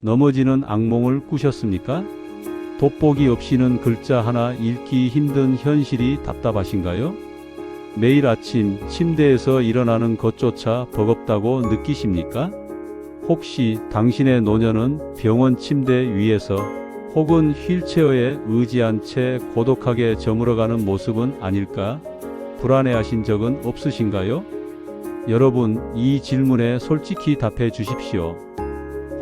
넘어지는 악몽을 꾸셨습니까? 돋보기 없이는 글자 하나 읽기 힘든 현실이 답답하신가요? 매일 아침 침대에서 일어나는 것조차 버겁다고 느끼십니까? 혹시 당신의 노년은 병원 침대 위에서 혹은 휠체어에 의지한 채 고독하게 저물어가는 모습은 아닐까 불안해하신 적은 없으신가요? 여러분, 이 질문에 솔직히 답해 주십시오.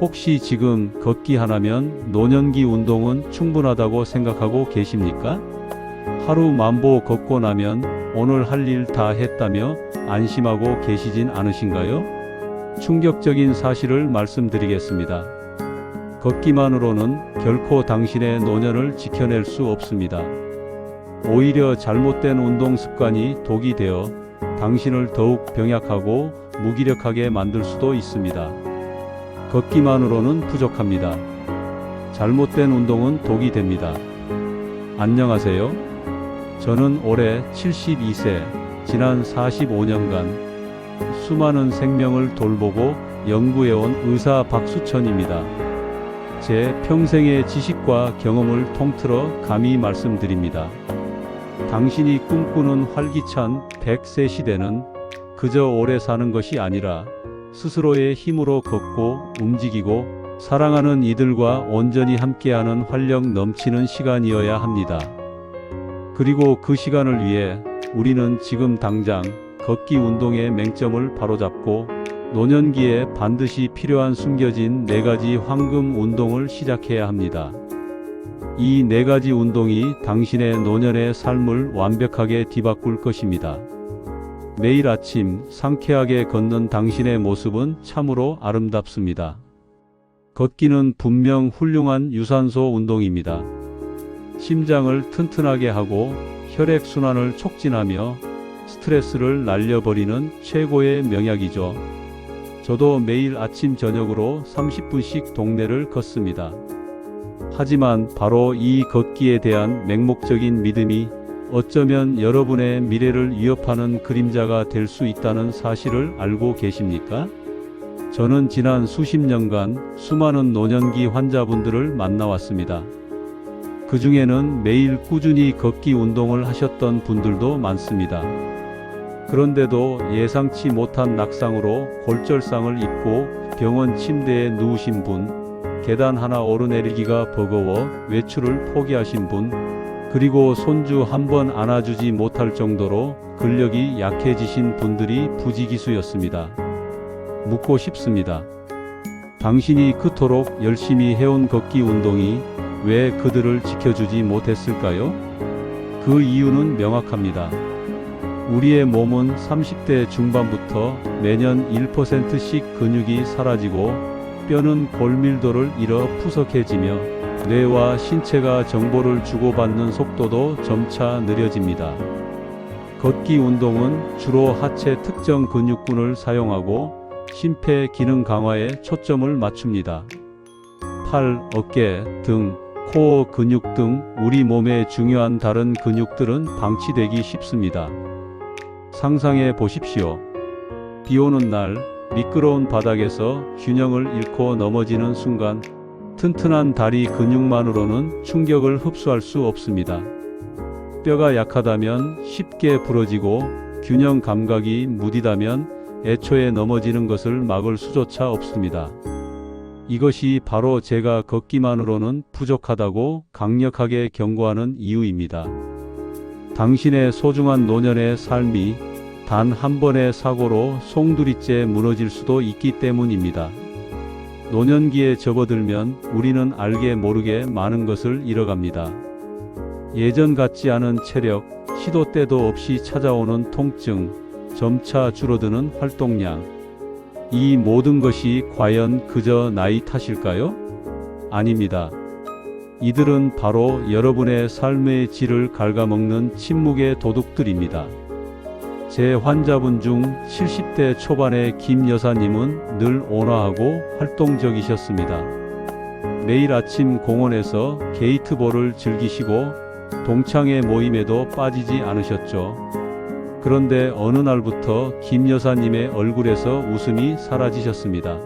혹시 지금 걷기 하나면 노년기 운동은 충분하다고 생각하고 계십니까? 하루 만보 걷고 나면 오늘 할 일 다 했다며 안심하고 계시진 않으신가요? 충격적인 사실을 말씀드리겠습니다. 걷기만으로는 결코 당신의 노년을 지켜낼 수 없습니다. 오히려 잘못된 운동 습관이 독이 되어 당신을 더욱 병약하고 무기력하게 만들 수도 있습니다. 걷기만으로는 부족합니다. 잘못된 운동은 독이 됩니다. 안녕하세요. 저는 올해 72세, 지난 45년간 수많은 생명을 돌보고 연구해온 의사 박수천입니다. 제 평생의 지식과 경험을 통틀어 감히 말씀드립니다. 당신이 꿈꾸는 활기찬 100세 시대는 그저 오래 사는 것이 아니라 스스로의 힘으로 걷고 움직이고 사랑하는 이들과 온전히 함께하는 활력 넘치는 시간이어야 합니다. 그리고 그 시간을 위해 우리는 지금 당장 걷기 운동의 맹점을 바로잡고 노년기에 반드시 필요한 숨겨진 4가지 황금 운동을 시작해야 합니다. 이 4가지 운동이 당신의 노년의 삶을 완벽하게 뒤바꿀 것입니다. 매일 아침 상쾌하게 걷는 당신의 모습은 참으로 아름답습니다. 걷기는 분명 훌륭한 유산소 운동입니다. 심장을 튼튼하게 하고 혈액순환을 촉진하며 스트레스를 날려버리는 최고의 명약이죠. 저도 매일 아침 저녁으로 30분씩 동네를 걷습니다. 하지만 바로 이 걷기에 대한 맹목적인 믿음이 어쩌면 여러분의 미래를 위협하는 그림자가 될 수 있다는 사실을 알고 계십니까? 저는 지난 수십 년간 수많은 노년기 환자분들을 만나왔습니다. 그 중에는 매일 꾸준히 걷기 운동을 하셨던 분들도 많습니다. 그런데도 예상치 못한 낙상으로 골절상을 입고 병원 침대에 누우신 분, 계단 하나 오르내리기가 버거워 외출을 포기하신 분, 그리고 손주 한 번 안아주지 못할 정도로 근력이 약해지신 분들이 부지기수였습니다. 묻고 싶습니다. 당신이 그토록 열심히 해온 걷기 운동이 왜 그들을 지켜주지 못했을까요? 그 이유는 명확합니다. 우리의 몸은 30대 중반부터 매년 1%씩 근육이 사라지고 뼈는 골밀도를 잃어 푸석해지며 뇌와 신체가 정보를 주고받는 속도도 점차 느려집니다. 걷기 운동은 주로 하체 특정 근육군을 사용하고 심폐 기능 강화에 초점을 맞춥니다. 팔, 어깨, 등, 코어 근육 등 우리 몸의 중요한 다른 근육들은 방치되기 쉽습니다. 상상해 보십시오. 비 오는 날 미끄러운 바닥에서 균형을 잃고 넘어지는 순간 튼튼한 다리 근육만으로는 충격을 흡수할 수 없습니다. 뼈가 약하다면 쉽게 부러지고 균형 감각이 무디다면 애초에 넘어지는 것을 막을 수조차 없습니다. 이것이 바로 제가 걷기만으로는 부족하다고 강력하게 경고하는 이유입니다. 당신의 소중한 노년의 삶이 단 한 번의 사고로 송두리째 무너질 수도 있기 때문입니다. 노년기에 접어들면 우리는 알게 모르게 많은 것을 잃어갑니다. 예전 같지 않은 체력, 시도 때도 없이 찾아오는 통증, 점차 줄어드는 활동량. 이 모든 것이 과연 그저 나이 탓일까요? 아닙니다. 이들은 바로 여러분의 삶의 질을 갉아먹는 침묵의 도둑들입니다. 제 환자분 중 70대 초반의 김 여사님은 늘 온화하고 활동적이셨습니다. 매일 아침 공원에서 게이트볼을 즐기시고 동창회 모임에도 빠지지 않으셨죠. 그런데 어느 날부터 김 여사님의 얼굴에서 웃음이 사라지셨습니다.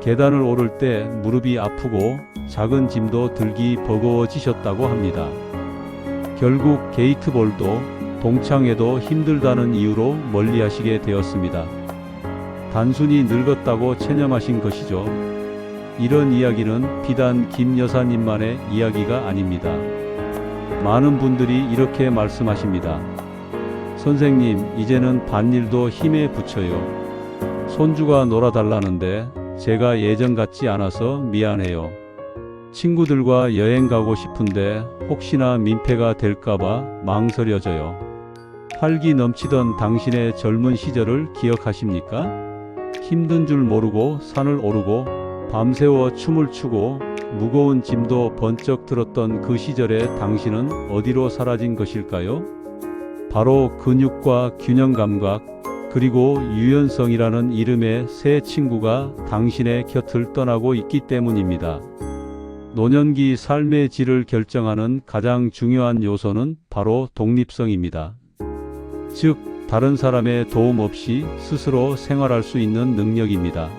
계단을 오를 때 무릎이 아프고 작은 짐도 들기 버거워지셨다고 합니다. 결국 게이트볼도 동창회도 힘들다는 이유로 멀리하시게 되었습니다. 단순히 늙었다고 체념하신 것이죠. 이런 이야기는 비단 김 여사님만의 이야기가 아닙니다. 많은 분들이 이렇게 말씀하십니다. 선생님, 이제는 밭일도 힘에 부쳐요. 손주가 놀아달라는데 제가 예전 같지 않아서 미안해요. 친구들과 여행 가고 싶은데 혹시나 민폐가 될까봐 망설여져요. 활기 넘치던 당신의 젊은 시절을 기억하십니까? 힘든 줄 모르고 산을 오르고 밤새워 춤을 추고 무거운 짐도 번쩍 들었던 그 시절의 당신은 어디로 사라진 것일까요? 바로 근육과 균형 감각, 그리고 유연성이라는 이름의 새 친구가 당신의 곁을 떠나고 있기 때문입니다. 노년기 삶의 질을 결정하는 가장 중요한 요소는 바로 독립성입니다. 즉, 다른 사람의 도움 없이 스스로 생활할 수 있는 능력입니다.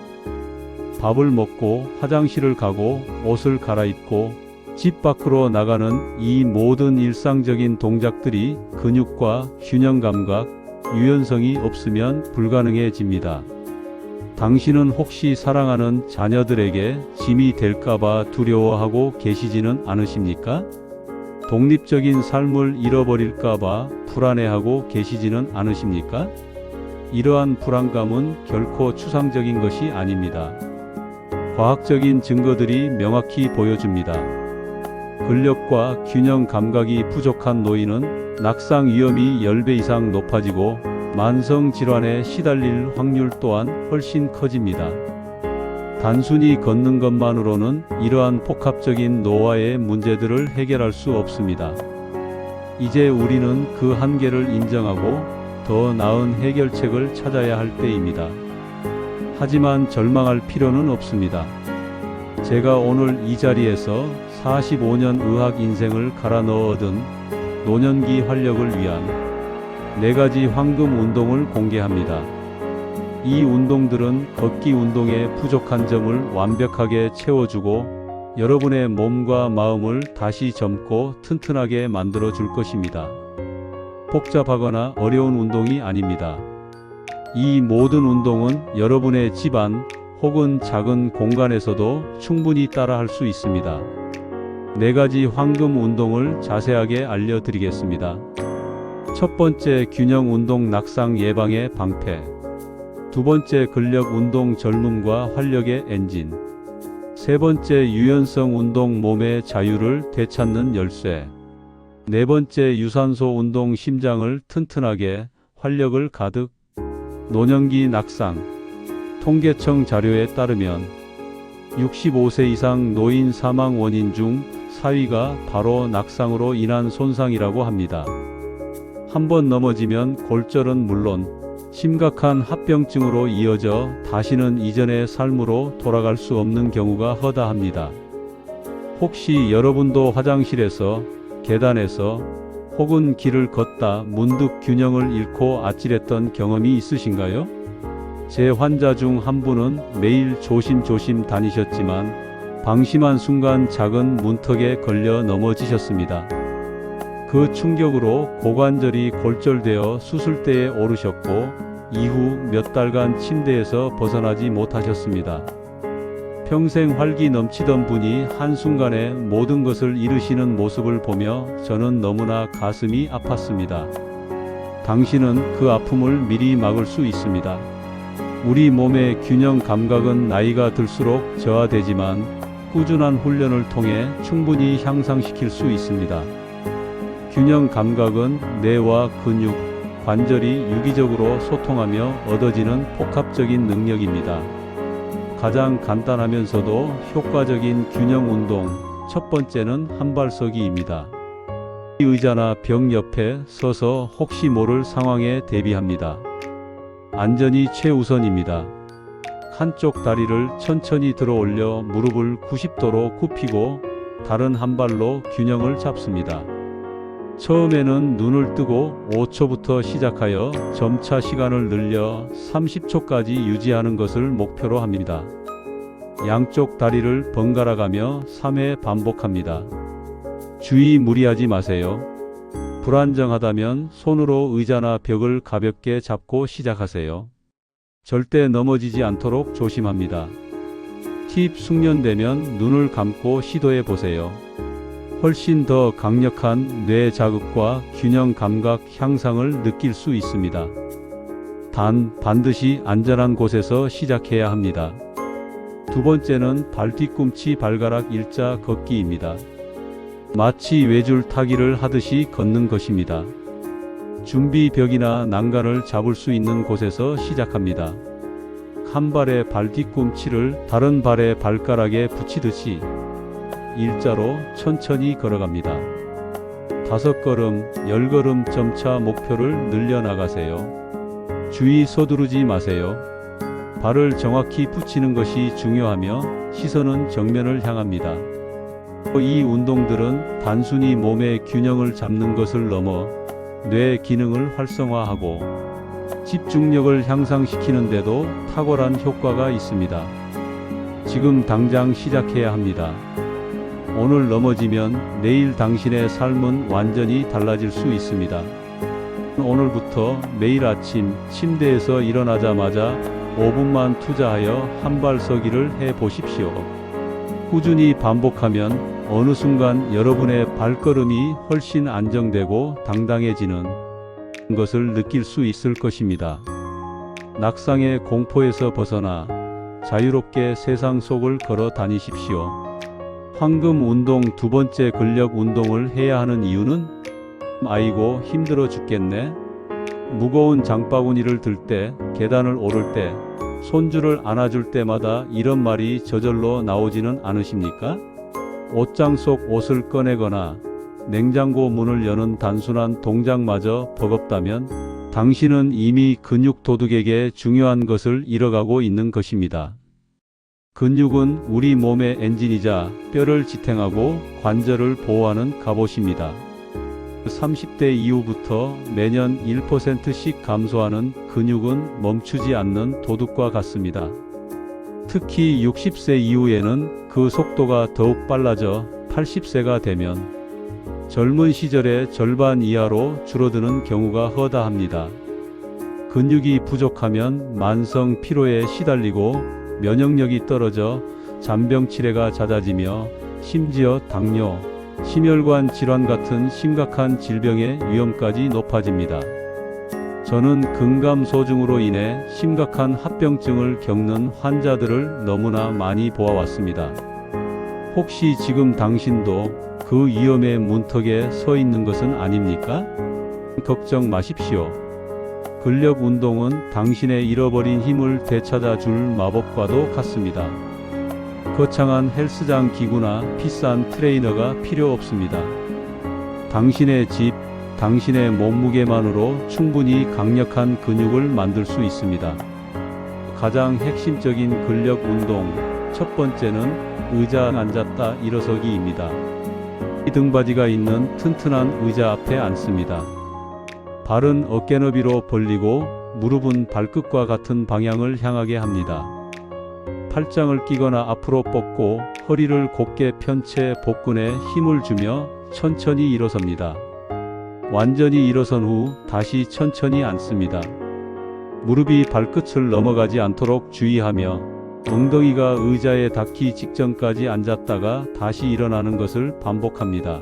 밥을 먹고 화장실을 가고 옷을 갈아입고 집 밖으로 나가는 이 모든 일상적인 동작들이 근육과 균형 감각, 유연성이 없으면 불가능해집니다. 당신은 혹시 사랑하는 자녀들에게 짐이 될까봐 두려워하고 계시지는 않으십니까? 독립적인 삶을 잃어버릴까봐 불안해하고 계시지는 않으십니까? 이러한 불안감은 결코 추상적인 것이 아닙니다. 과학적인 증거들이 명확히 보여줍니다. 근력과 균형 감각이 부족한 노인은 낙상 위험이 10배 이상 높아지고 만성 질환에 시달릴 확률 또한 훨씬 커집니다. 단순히 걷는 것만으로는 이러한 복합적인 노화의 문제들을 해결할 수 없습니다. 이제 우리는 그 한계를 인정하고 더 나은 해결책을 찾아야 할 때입니다. 하지만 절망할 필요는 없습니다. 제가 오늘 이 자리에서 45년 의학 인생을 갈아 넣어둔 노년기 활력을 위한 4가지 황금 운동을 공개합니다. 이 운동들은 걷기 운동의 부족한 점을 완벽하게 채워주고 여러분의 몸과 마음을 다시 젊고 튼튼하게 만들어 줄 것입니다. 복잡하거나 어려운 운동이 아닙니다. 이 모든 운동은 여러분의 집안 혹은 작은 공간에서도 충분히 따라 할 수 있습니다. 4가지 황금 운동을 자세하게 알려드리겠습니다. 첫 번째, 균형 운동 낙상 예방의 방패. 두 번째, 근력 운동 젊음과 활력의 엔진. 세 번째, 유연성 운동 몸의 자유를 되찾는 열쇠. 네 번째, 유산소 운동 심장을 튼튼하게, 활력을 가득. 노년기 낙상. 통계청 자료에 따르면 65세 이상 노인 사망 원인 중 4위가 바로 낙상으로 인한 손상이라고 합니다. 한번 넘어지면 골절은 물론 심각한 합병증으로 이어져 다시는 이전의 삶으로 돌아갈 수 없는 경우가 허다합니다. 혹시 여러분도 화장실에서, 계단에서 혹은 길을 걷다 문득 균형을 잃고 아찔했던 경험이 있으신가요? 제 환자 중 한 분은 매일 조심조심 다니셨지만 방심한 순간 작은 문턱에 걸려 넘어지셨습니다. 그 충격으로 고관절이 골절되어 수술대에 오르셨고 이후 몇 달간 침대에서 벗어나지 못하셨습니다. 평생 활기 넘치던 분이 한순간에 모든 것을 잃으시는 모습을 보며 저는 너무나 가슴이 아팠습니다. 당신은 그 아픔을 미리 막을 수 있습니다. 우리 몸의 균형 감각은 나이가 들수록 저하되지만 꾸준한 훈련을 통해 충분히 향상시킬 수 있습니다. 균형 감각은 뇌와 근육, 관절이 유기적으로 소통하며 얻어지는 복합적인 능력입니다. 가장 간단하면서도 효과적인 균형 운동, 첫 번째는 한발서기입니다. 의자나 벽 옆에 서서 혹시 모를 상황에 대비합니다. 안전이 최우선입니다. 한쪽 다리를 천천히 들어 올려 무릎을 90도로 굽히고 다른 한 발로 균형을 잡습니다. 처음에는 눈을 뜨고 5초부터 시작하여 점차 시간을 늘려 30초까지 유지하는 것을 목표로 합니다. 양쪽 다리를 번갈아 가며 3회 반복합니다. 주의 무리하지 마세요. 불안정하다면 손으로 의자나 벽을 가볍게 잡고 시작하세요. 절대 넘어지지 않도록 조심합니다. 팁 숙련되면 눈을 감고 시도해 보세요. 훨씬 더 강력한 뇌 자극과 균형 감각 향상을 느낄 수 있습니다. 단, 반드시 안전한 곳에서 시작해야 합니다. 두 번째는 발 뒤꿈치 발가락 일자 걷기입니다. 마치 외줄 타기를 하듯이 걷는 것입니다. 준비벽이나 난간을 잡을 수 있는 곳에서 시작합니다. 한 발의 발 뒤꿈치를 다른 발의 발가락에 붙이듯이 일자로 천천히 걸어갑니다. 5걸음, 10걸음 점차 목표를 늘려나가세요. 주의 서두르지 마세요. 발을 정확히 붙이는 것이 중요하며 시선은 정면을 향합니다. 이 운동들은 단순히 몸의 균형을 잡는 것을 넘어 뇌 기능을 활성화하고 집중력을 향상시키는 데도 탁월한 효과가 있습니다. 지금 당장 시작해야 합니다. 오늘 넘어지면 내일 당신의 삶은 완전히 달라질 수 있습니다. 오늘부터 매일 아침 침대에서 일어나자마자 5분만 투자하여 한 발 서기를 해 보십시오. 꾸준히 반복하면 어느 순간 여러분의 발걸음이 훨씬 안정되고 당당해지는 것을 느낄 수 있을 것입니다. 낙상의 공포에서 벗어나 자유롭게 세상 속을 걸어 다니십시오. 황금 운동 두 번째 근력 운동을 해야 하는 이유는 아이고 힘들어 죽겠네. 무거운 장바구니를 들 때, 계단을 오를 때, 손주를 안아줄 때마다 이런 말이 저절로 나오지는 않으십니까? 옷장 속 옷을 꺼내거나 냉장고 문을 여는 단순한 동작마저 버겁다면 당신은 이미 근육 도둑에게 중요한 것을 잃어가고 있는 것입니다. 근육은 우리 몸의 엔진이자 뼈를 지탱하고 관절을 보호하는 갑옷입니다. 30대 이후부터 매년 1%씩 감소하는 근육은 멈추지 않는 도둑과 같습니다. 특히 60세 이후에는 그 속도가 더욱 빨라져 80세가 되면 젊은 시절의 절반 이하로 줄어드는 경우가 허다합니다. 근육이 부족하면 만성 피로에 시달리고 면역력이 떨어져 잔병 치레가 잦아지며 심지어 당뇨, 심혈관 질환 같은 심각한 질병의 위험까지 높아집니다. 저는 근감소증으로 인해 심각한 합병증을 겪는 환자들을 너무나 많이 보아왔습니다. 혹시 지금 당신도 그 위험의 문턱에 서 있는 것은 아닙니까? 걱정 마십시오. 근력 운동은 당신의 잃어버린 힘을 되찾아 줄 마법과도 같습니다. 거창한 헬스장 기구나 비싼 트레이너가 필요 없습니다. 당신의 집, 당신의 몸무게만으로 충분히 강력한 근육을 만들 수 있습니다. 가장 핵심적인 근력 운동, 첫 번째는 의자 앉았다 일어서기입니다. 등받이가 있는 튼튼한 의자 앞에 앉습니다. 발은 어깨 너비로 벌리고 무릎은 발끝과 같은 방향을 향하게 합니다. 팔짱을 끼거나 앞으로 뻗고 허리를 곧게 편 채 복근에 힘을 주며 천천히 일어섭니다. 완전히 일어선 후 다시 천천히 앉습니다. 무릎이 발끝을 넘어가지 않도록 주의하며 엉덩이가 의자에 닿기 직전까지 앉았다가 다시 일어나는 것을 반복합니다.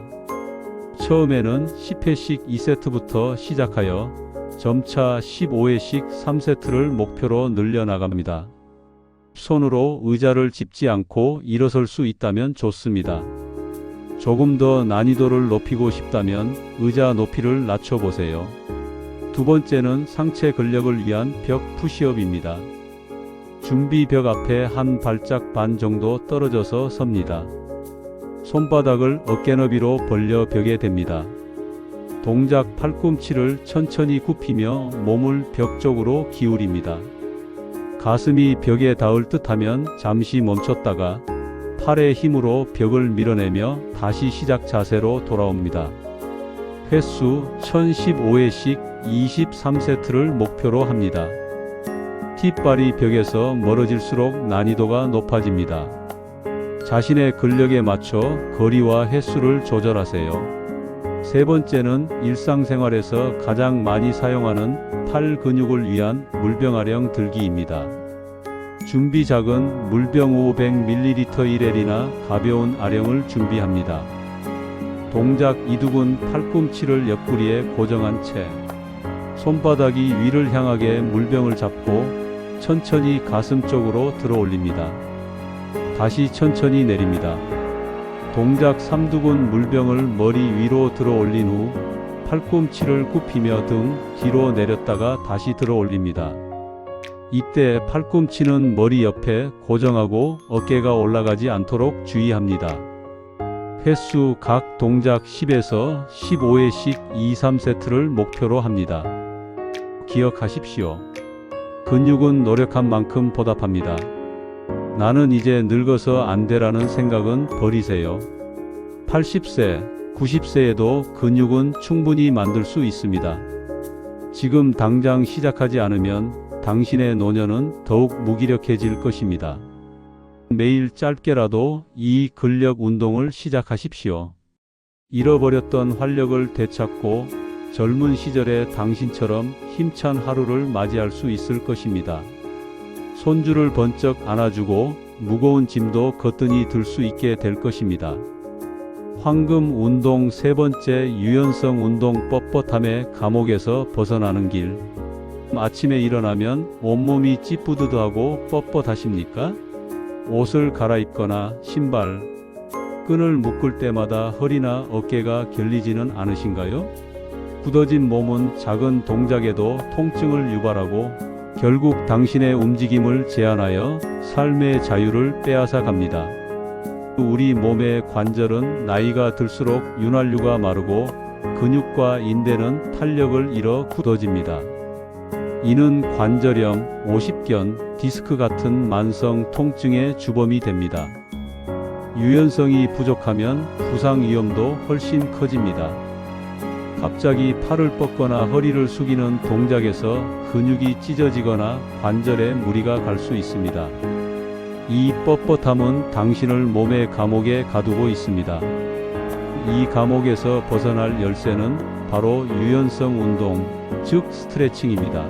처음에는 10회씩 2세트부터 시작하여 점차 15회씩 3세트를 목표로 늘려나갑니다. 손으로 의자를 짚지 않고 일어설 수 있다면 좋습니다. 조금 더 난이도를 높이고 싶다면 의자 높이를 낮춰보세요. 두 번째는 상체 근력을 위한 벽 푸시업입니다. 준비 벽 앞에 한 발짝 반 정도 떨어져서 섭니다. 손바닥을 어깨 너비로 벌려 벽에 댑니다. 동작 팔꿈치를 천천히 굽히며 몸을 벽 쪽으로 기울입니다. 가슴이 벽에 닿을 듯하면 잠시 멈췄다가 팔의 힘으로 벽을 밀어내며 다시 시작 자세로 돌아옵니다. 횟수 1015회씩 23세트를 목표로 합니다. 뒷발이 벽에서 멀어질수록 난이도가 높아집니다. 자신의 근력에 맞춰 거리와 횟수를 조절하세요. 세 번째는 일상생활에서 가장 많이 사용하는 팔 근육을 위한 물병아령 들기입니다. 준비작은 물병 500ml 1L이나 가벼운 아령을 준비합니다. 동작 이두근 팔꿈치를 옆구리에 고정한 채 손바닥이 위를 향하게 물병을 잡고 천천히 가슴 쪽으로 들어 올립니다. 다시 천천히 내립니다. 동작 3두근 물병을 머리 위로 들어 올린 후 팔꿈치를 굽히며 등 뒤로 내렸다가 다시 들어 올립니다. 이때 팔꿈치는 머리 옆에 고정하고 어깨가 올라가지 않도록 주의합니다. 횟수 각 동작 10에서 15회씩 2, 3세트를 목표로 합니다. 기억하십시오. 근육은 노력한 만큼 보답합니다. 나는 이제 늙어서 안 돼라는 생각은 버리세요. 80세, 90세에도 근육은 충분히 만들 수 있습니다. 지금 당장 시작하지 않으면 당신의 노년은 더욱 무기력해질 것입니다. 매일 짧게라도 이 근력 운동을 시작하십시오. 잃어버렸던 활력을 되찾고 젊은 시절의 당신처럼 힘찬 하루를 맞이할 수 있을 것입니다. 손주를 번쩍 안아주고 무거운 짐도 거뜬히 들 수 있게 될 것입니다. 황금 운동 세 번째 유연성 운동 뻣뻣함의 감옥에서 벗어나는 길. 아침에 일어나면 온몸이 찌뿌드드하고 뻣뻣하십니까? 옷을 갈아입거나 신발, 끈을 묶을 때마다 허리나 어깨가 결리지는 않으신가요? 굳어진 몸은 작은 동작에도 통증을 유발하고 결국 당신의 움직임을 제한하여 삶의 자유를 빼앗아 갑니다. 우리 몸의 관절은 나이가 들수록 윤활유가 마르고 근육과 인대는 탄력을 잃어 굳어집니다. 이는 관절염, 오십견, 디스크 같은 만성 통증의 주범이 됩니다. 유연성이 부족하면 부상 위험도 훨씬 커집니다. 갑자기 팔을 뻗거나 허리를 숙이는 동작에서 근육이 찢어지거나 관절에 무리가 갈 수 있습니다. 이 뻣뻣함은 당신을 몸의 감옥에 가두고 있습니다. 이 감옥에서 벗어날 열쇠는 바로 유연성 운동, 즉 스트레칭입니다.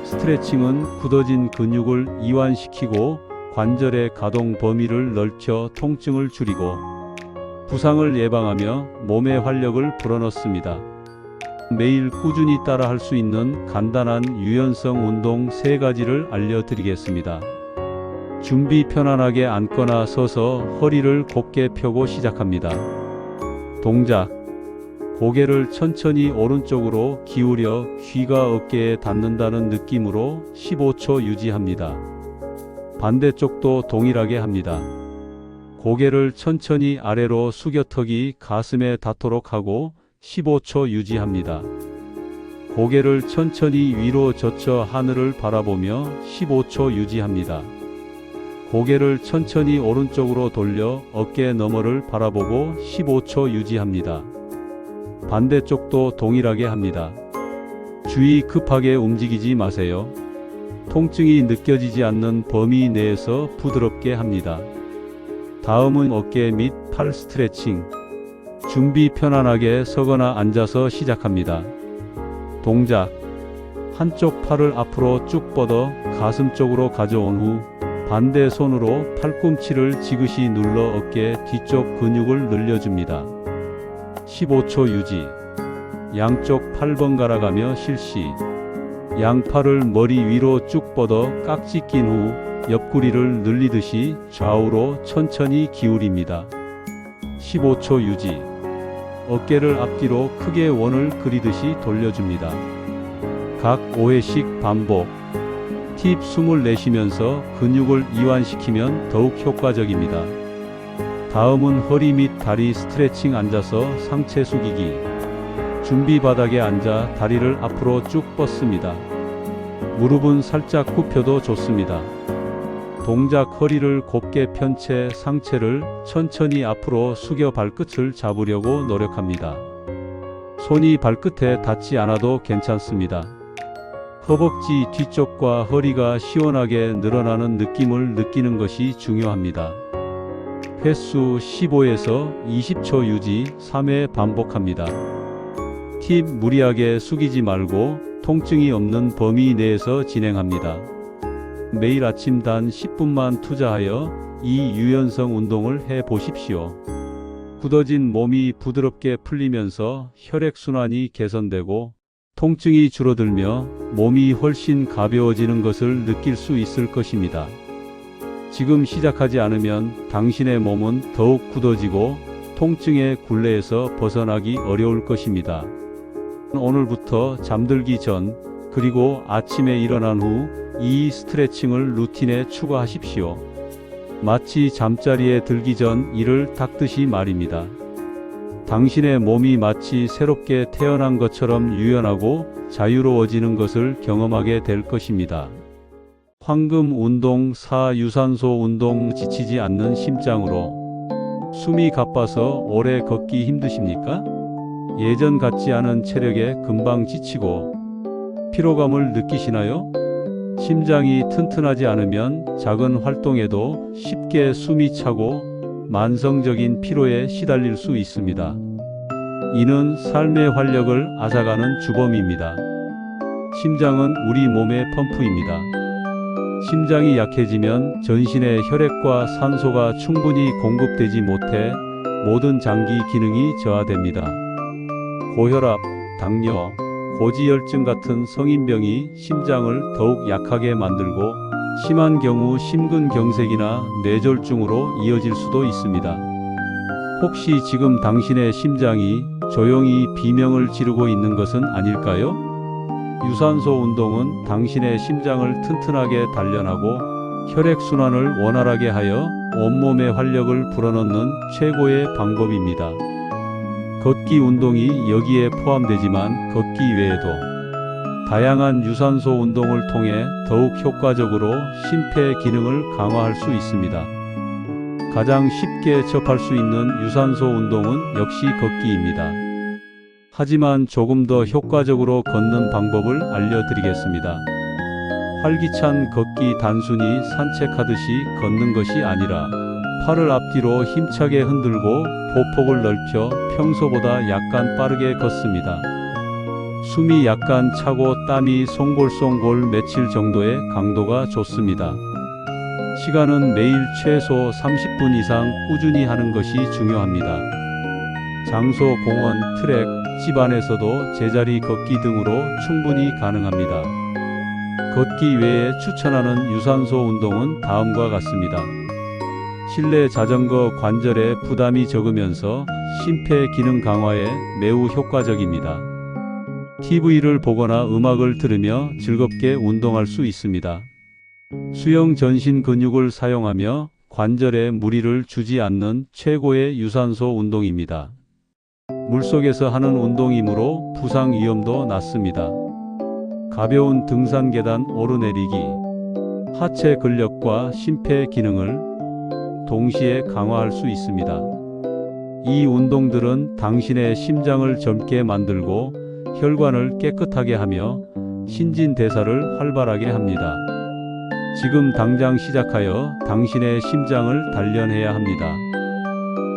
스트레칭은 굳어진 근육을 이완시키고 관절의 가동 범위를 넓혀 통증을 줄이고 부상을 예방하며 몸의 활력을 불어넣습니다. 매일 꾸준히 따라 할 수 있는 간단한 유연성 운동 3가지를 알려드리겠습니다. 준비 편안하게 앉거나 서서 허리를 곧게 펴고 시작합니다. 동작. 고개를 천천히 오른쪽으로 기울여 귀가 어깨에 닿는다는 느낌으로 15초 유지합니다. 반대쪽도 동일하게 합니다. 고개를 천천히 아래로 숙여 턱이 가슴에 닿도록 하고 15초 유지합니다. 고개를 천천히 위로 젖혀 하늘을 바라보며 15초 유지합니다. 고개를 천천히 오른쪽으로 돌려 어깨 너머를 바라보고 15초 유지합니다. 반대쪽도 동일하게 합니다. 주의 급하게 움직이지 마세요. 통증이 느껴지지 않는 범위 내에서 부드럽게 합니다. 다음은 어깨 및 팔 스트레칭. 준비 편안하게 서거나 앉아서 시작합니다. 동작. 한쪽 팔을 앞으로 쭉 뻗어 가슴 쪽으로 가져온 후 반대 손으로 팔꿈치를 지그시 눌러 어깨 뒤쪽 근육을 늘려줍니다. 15초 유지. 양쪽 팔 번갈아가며 실시. 양팔을 머리 위로 쭉 뻗어 깍지 낀 후 옆구리를 늘리듯이 좌우로 천천히 기울입니다. 15초 유지. 어깨를 앞뒤로 크게 원을 그리듯이 돌려줍니다. 각 5회씩 반복. 팁 숨을 내쉬면서 근육을 이완시키면 더욱 효과적입니다. 다음은 허리 및 다리 스트레칭. 앉아서 상체 숙이기. 준비 바닥에 앉아 다리를 앞으로 쭉 뻗습니다. 무릎은 살짝 굽혀도 좋습니다. 동작 허리를 곧게 편 채 상체를 천천히 앞으로 숙여 발끝을 잡으려고 노력합니다. 손이 발끝에 닿지 않아도 괜찮습니다. 허벅지 뒤쪽과 허리가 시원하게 늘어나는 느낌을 느끼는 것이 중요합니다. 횟수 15에서 20초 유지 3회 반복합니다. 팁: 무리하게 숙이지 말고 통증이 없는 범위 내에서 진행합니다. 매일 아침 단 10분만 투자하여 이 유연성 운동을 해 보십시오. 굳어진 몸이 부드럽게 풀리면서 혈액순환이 개선되고 통증이 줄어들며 몸이 훨씬 가벼워지는 것을 느낄 수 있을 것입니다. 지금 시작하지 않으면 당신의 몸은 더욱 굳어지고 통증의 굴레에서 벗어나기 어려울 것입니다. 오늘부터 잠들기 전 그리고 아침에 일어난 후 이 스트레칭을 루틴에 추가하십시오. 마치 잠자리에 들기 전 이를 닦듯이 말입니다. 당신의 몸이 마치 새롭게 태어난 것처럼 유연하고 자유로워지는 것을 경험하게 될 것입니다. 황금 운동 4. 유산소 운동. 지치지 않는 심장으로. 숨이 가빠서 오래 걷기 힘드십니까? 예전 같지 않은 체력에 금방 지치고 피로감을 느끼시나요? 심장이 튼튼하지 않으면 작은 활동에도 쉽게 숨이 차고 만성적인 피로에 시달릴 수 있습니다. 이는 삶의 활력을 앗아가는 주범입니다. 심장은 우리 몸의 펌프입니다. 심장이 약해지면 전신의 혈액과 산소가 충분히 공급되지 못해 모든 장기 기능이 저하됩니다. 고혈압, 당뇨, 고지혈증 같은 성인병이 심장을 더욱 약하게 만들고 심한 경우 심근경색이나 뇌졸중으로 이어질 수도 있습니다. 혹시 지금 당신의 심장이 조용히 비명을 지르고 있는 것은 아닐까요? 유산소 운동은 당신의 심장을 튼튼하게 단련하고 혈액순환을 원활하게 하여 온몸의 활력을 불어넣는 최고의 방법입니다. 걷기 운동이 여기에 포함되지만 걷기 외에도 다양한 유산소 운동을 통해 더욱 효과적으로 심폐 기능을 강화할 수 있습니다. 가장 쉽게 접할 수 있는 유산소 운동은 역시 걷기입니다. 하지만 조금 더 효과적으로 걷는 방법을 알려드리겠습니다. 활기찬 걷기. 단순히 산책하듯이 걷는 것이 아니라 팔을 앞뒤로 힘차게 흔들고 보폭을 넓혀 평소보다 약간 빠르게 걷습니다. 숨이 약간 차고 땀이 송골송골 맺힐 정도의 강도가 좋습니다. 시간은 매일 최소 30분 이상 꾸준히 하는 것이 중요합니다. 장소, 공원, 트랙, 집 안에서도 제자리 걷기 등으로 충분히 가능합니다. 걷기 외에 추천하는 유산소 운동은 다음과 같습니다. 실내 자전거. 관절에 부담이 적으면서 심폐 기능 강화에 매우 효과적입니다. TV를 보거나 음악을 들으며 즐겁게 운동할 수 있습니다. 수영. 전신 근육을 사용하며 관절에 무리를 주지 않는 최고의 유산소 운동입니다. 물속에서 하는 운동이므로 부상 위험도 낮습니다. 가벼운 등산. 계단 오르내리기. 하체 근력과 심폐 기능을 동시에 강화할 수 있습니다. 이 운동들은 당신의 심장을 젊게 만들고 혈관을 깨끗하게 하며 신진대사를 활발하게 합니다. 지금 당장 시작하여 당신의 심장을 단련해야 합니다.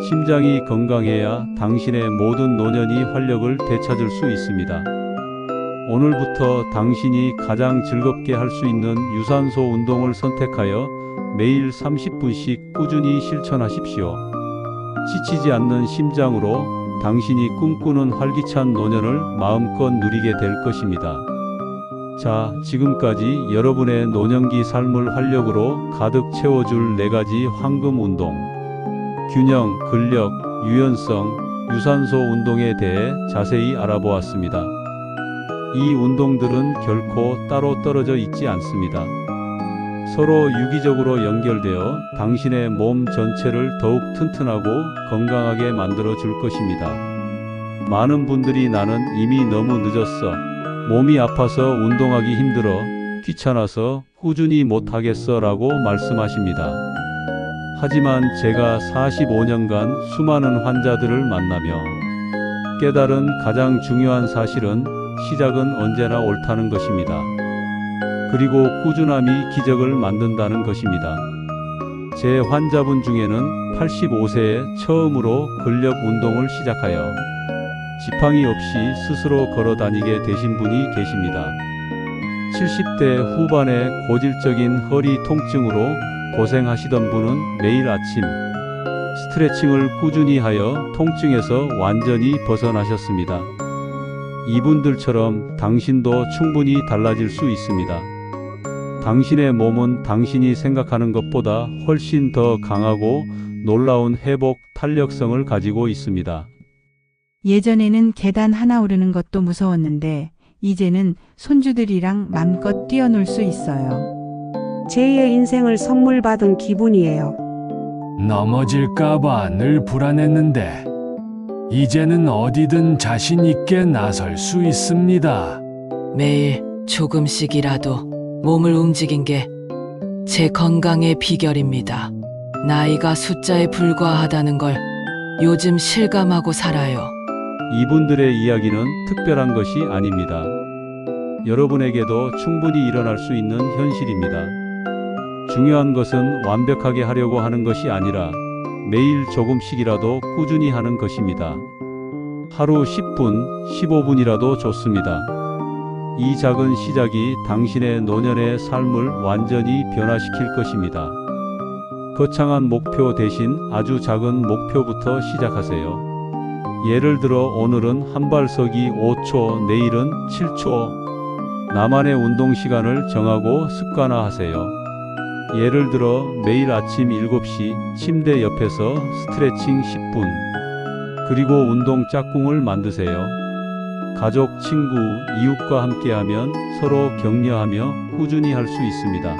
심장이 건강해야 당신의 모든 노년이 활력을 되찾을 수 있습니다. 오늘부터 당신이 가장 즐겁게 할 수 있는 유산소 운동을 선택하여 매일 30분씩 꾸준히 실천하십시오. 지치지 않는 심장으로 당신이 꿈꾸는 활기찬 노년을 마음껏 누리게 될 것입니다. 자, 지금까지 여러분의 노년기 삶을 활력으로 가득 채워줄 4가지 황금 운동, 균형, 근력, 유연성, 유산소 운동에 대해 자세히 알아보았습니다. 이 운동들은 결코 따로 떨어져 있지 않습니다. 서로 유기적으로 연결되어 당신의 몸 전체를 더욱 튼튼하고 건강하게 만들어 줄 것입니다. 많은 분들이 나는 이미 너무 늦었어, 몸이 아파서 운동하기 힘들어, 귀찮아서 꾸준히 못하겠어 라고 말씀하십니다. 하지만 제가 45년간 수많은 환자들을 만나며 깨달은 가장 중요한 사실은 시작은 언제나 옳다는 것입니다. 그리고 꾸준함이 기적을 만든다는 것입니다. 제 환자분 중에는 85세에 처음으로 근력 운동을 시작하여 지팡이 없이 스스로 걸어 다니게 되신 분이 계십니다. 70대 후반에 고질적인 허리 통증으로 고생하시던 분은 매일 아침 스트레칭을 꾸준히 하여 통증에서 완전히 벗어나셨습니다. 이분들처럼 당신도 충분히 달라질 수 있습니다. 당신의 몸은 당신이 생각하는 것보다 훨씬 더 강하고 놀라운 회복 탄력성을 가지고 있습니다. 예전에는 계단 하나 오르는 것도 무서웠는데 이제는 손주들이랑 맘껏 뛰어놀 수 있어요. 제2의 인생을 선물 받은 기분이에요. 넘어질까봐 늘 불안했는데 이제는 어디든 자신 있게 나설 수 있습니다. 매일 조금씩이라도 몸을 움직인 게 제 건강의 비결입니다. 나이가 숫자에 불과하다는 걸 요즘 실감하고 살아요. 이분들의 이야기는 특별한 것이 아닙니다. 여러분에게도 충분히 일어날 수 있는 현실입니다. 중요한 것은 완벽하게 하려고 하는 것이 아니라 매일 조금씩이라도 꾸준히 하는 것입니다. 하루 10분, 15분이라도 좋습니다. 이 작은 시작이 당신의 노년의 삶을 완전히 변화시킬 것입니다. 거창한 목표 대신 아주 작은 목표부터 시작하세요. 예를 들어 오늘은 한발서기 5초, 내일은 7초. 나만의 운동 시간을 정하고 습관화하세요. 예를 들어 매일 아침 7시 침대 옆에서 스트레칭 10분. 그리고 운동 짝꿍을 만드세요. 가족, 친구, 이웃과 함께하면 서로 격려하며 꾸준히 할 수 있습니다.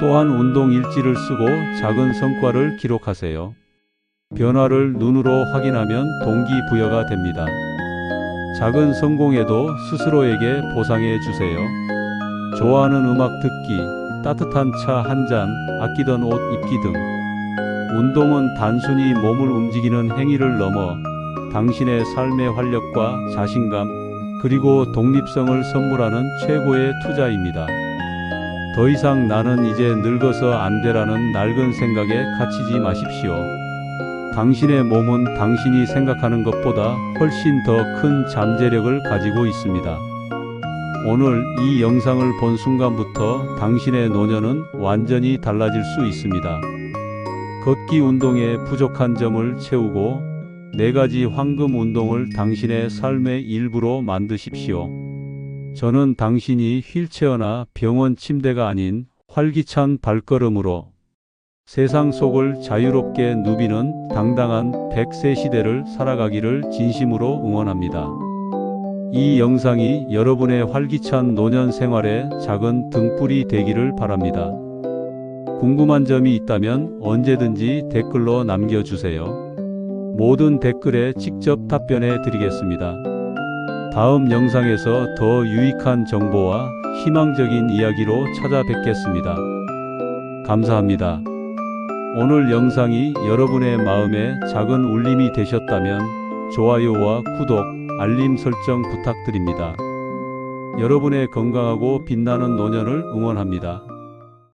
또한 운동 일지를 쓰고 작은 성과를 기록하세요. 변화를 눈으로 확인하면 동기부여가 됩니다. 작은 성공에도 스스로에게 보상해 주세요. 좋아하는 음악 듣기, 따뜻한 차 한 잔, 아끼던 옷 입기 등. 운동은 단순히 몸을 움직이는 행위를 넘어 당신의 삶의 활력과 자신감, 그리고 독립성을 선물하는 최고의 투자입니다. 더 이상 나는 이제 늙어서 안 되라는 낡은 생각에 갇히지 마십시오. 당신의 몸은 당신이 생각하는 것보다 훨씬 더 큰 잠재력을 가지고 있습니다. 오늘 이 영상을 본 순간부터 당신의 노년은 완전히 달라질 수 있습니다. 걷기 운동의 부족한 점을 채우고 4가지 황금 운동을 당신의 삶의 일부로 만드십시오. 저는 당신이 휠체어나 병원 침대가 아닌 활기찬 발걸음으로 세상 속을 자유롭게 누비는 당당한 100세 시대를 살아가기를 진심으로 응원합니다. 이 영상이 여러분의 활기찬 노년 생활에 작은 등불이 되기를 바랍니다. 궁금한 점이 있다면 언제든지 댓글로 남겨주세요. 모든 댓글에 직접 답변해 드리겠습니다. 다음 영상에서 더 유익한 정보와 희망적인 이야기로 찾아뵙겠습니다. 감사합니다. 오늘 영상이 여러분의 마음에 작은 울림이 되셨다면 좋아요와 구독, 알림 설정 부탁드립니다. 여러분의 건강하고 빛나는 노년을 응원합니다.